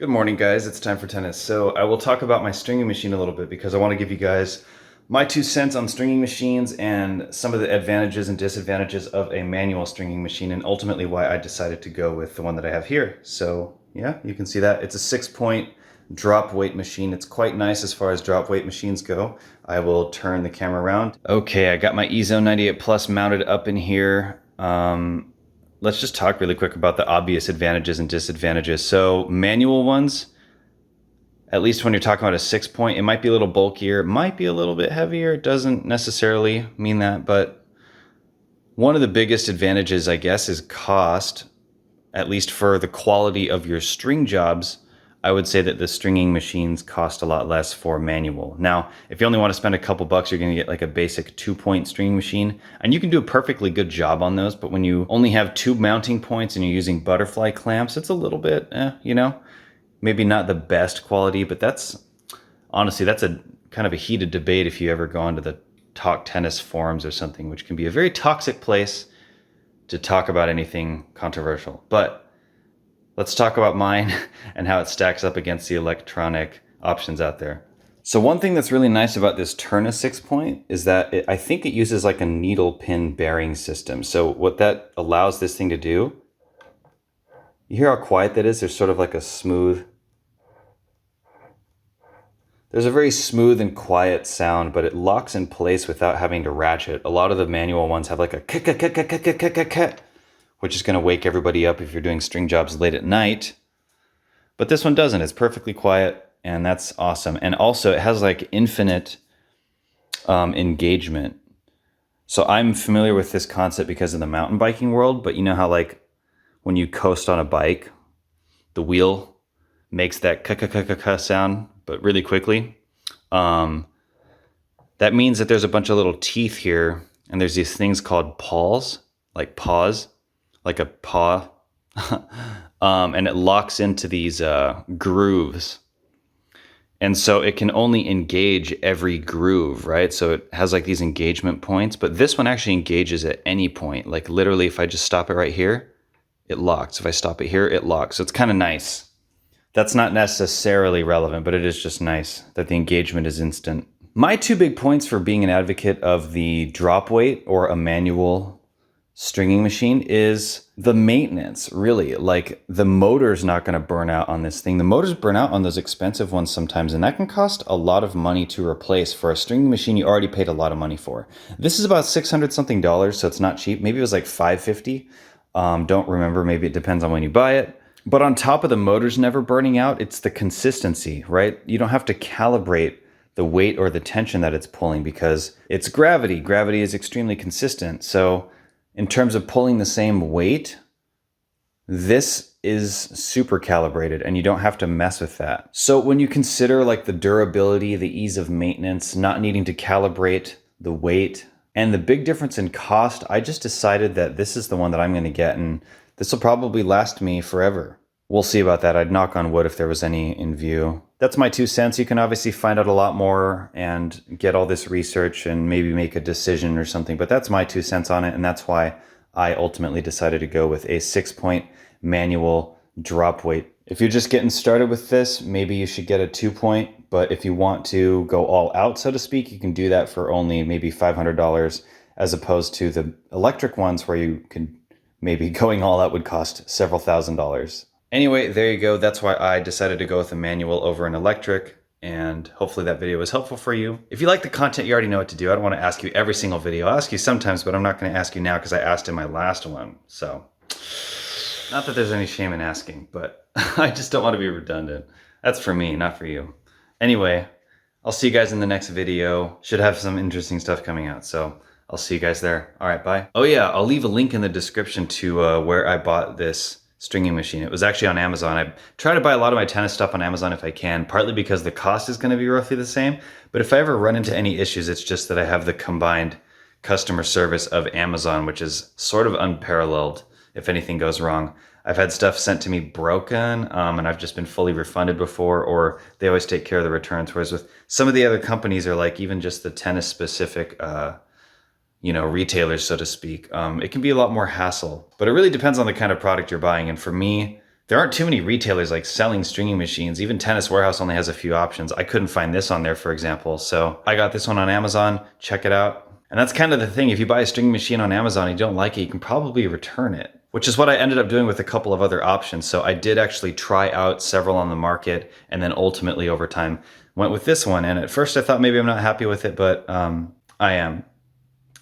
Good morning, guys. It's time for tennis. So I will talk about my stringing machine a little bit because I want to give you guys my 2 cents on stringing machines and some of the advantages and disadvantages of a manual stringing machine, and ultimately why I decided to go with the one that I have here. So yeah, you can see that it's a 6-point drop weight machine. It's quite nice as far as drop weight machines go. I will turn the camera around. Okay, I got my eZone 98 Plus mounted up in here. Let's just talk really quick about the obvious advantages and disadvantages. So manual ones, at least when you're talking about a 6-point, it might be a little bulkier, it might be a little bit heavier. It doesn't necessarily mean that, but one of the biggest advantages, I guess, is cost. At least for the quality of your string jobs, I would say that the stringing machines cost a lot less for manual. Now, if you only want to spend a couple bucks, you're going to get like a basic 2-point stringing machine, and you can do a perfectly good job on those. But when you only have 2 mounting points and you're using butterfly clamps, it's a little bit, maybe not the best quality. But honestly, that's a kind of a heated debate if you ever go onto the Talk Tennis forums or something, which can be a very toxic place to talk about anything controversial. But let's talk about mine and how it stacks up against the electronic options out there. So one thing that's really nice about this Tourna 6-point is that I think it uses like a needle pin bearing system. So what that allows this thing to do, you hear how quiet that is? There's sort of like a there's a very smooth and quiet sound, but it locks in place without having to ratchet. A lot of the manual ones have like a which is going to wake everybody up if you're doing string jobs late at night. But this one doesn't. It's perfectly quiet, and that's awesome. And also, it has like infinite engagement. So I'm familiar with this concept because of the mountain biking world, but you know how like when you coast on a bike, the wheel makes that ka sound, but really quickly. That means that there's a bunch of little teeth here, and there's these things called paws, like paws. Like a paw, and it locks into these grooves. And so it can only engage every groove, right? So it has like these engagement points, but this one actually engages at any point. Like literally, if I just stop it right here, it locks. If I stop it here, it locks. So it's kind of nice. That's not necessarily relevant, but it is just nice that the engagement is instant. My 2 big points for being an advocate of the drop weight or a manual stringing machine is the maintenance. Really, like the motor's not going to burn out on this thing. The motors burn out on those expensive ones sometimes, and that can cost a lot of money to replace for a stringing machine you already paid a lot of money for. This is about $600 something, so it's not cheap. Maybe it was like $550. Don't remember. Maybe it depends on when you buy it. But on top of the motors never burning out, it's the consistency, right? You don't have to calibrate the weight or the tension that it's pulling because it's gravity. Gravity is extremely consistent. So in terms of pulling the same weight, this is super calibrated and you don't have to mess with that. So when you consider like the durability, the ease of maintenance, not needing to calibrate the weight, and the big difference in cost, I just decided that this is the one that I'm going to get, and this will probably last me forever. We'll see about that. I'd knock on wood if there was any in view. That's my 2 cents. You can obviously find out a lot more and get all this research and maybe make a decision or something, but that's my 2 cents on it, and that's why I ultimately decided to go with a 6-point manual drop weight. If you're just getting started with this, maybe you should get a 2-point, but if you want to go all out, so to speak, you can do that for only maybe $500 as opposed to the electric ones where you can maybe going all out would cost several $1,000s. Anyway, there you go. That's why I decided to go with a manual over an electric, and hopefully that video was helpful for you. If you like the content, you already know what to do. I don't want to ask you every single video. I'll ask you sometimes, but I'm not going to ask you now because I asked in my last one. So, not that there's any shame in asking, but I just don't want to be redundant. That's for me, not for you. Anyway, I'll see you guys in the next video. Should have some interesting stuff coming out, so I'll see you guys there. All right, bye. Oh yeah, I'll leave a link in the description to where I bought this stringing machine. It was actually on Amazon. I try to buy a lot of my tennis stuff on Amazon if I can, partly because the cost is going to be roughly the same. But if I ever run into any issues, it's just that I have the combined customer service of Amazon, which is sort of unparalleled if anything goes wrong. I've had stuff sent to me broken, and I've just been fully refunded before, or they always take care of the returns. Whereas with some of the other companies, are like even just the tennis specific retailers, so to speak, it can be a lot more hassle. But it really depends on the kind of product you're buying. And for me, There aren't too many retailers like selling stringing machines. Even Tennis Warehouse only has a few options. I couldn't find this on there, for example. So I got this one on Amazon. Check it out. And that's kind of the thing. If you buy a stringing machine on Amazon and you don't like it, you can probably return it, which is what I ended up doing with a couple of other options. So I did actually try out several on the market, and then ultimately over time went with this one. And at first I thought maybe I'm not happy with it, but I am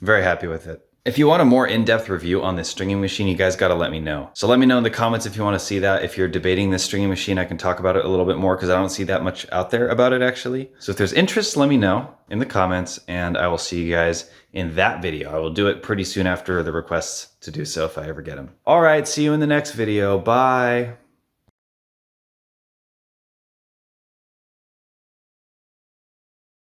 very happy with it. If you want a more in-depth review on this stringing machine, you guys got to let me know. So let me know in the comments if you want to see that. If you're debating this stringing machine, I can talk about it a little bit more because I don't see that much out there about it actually. So if there's interest, let me know in the comments, and I will see you guys in that video. I will do it pretty soon after the requests to do so if I ever get them. All right, see you in the next video. Bye.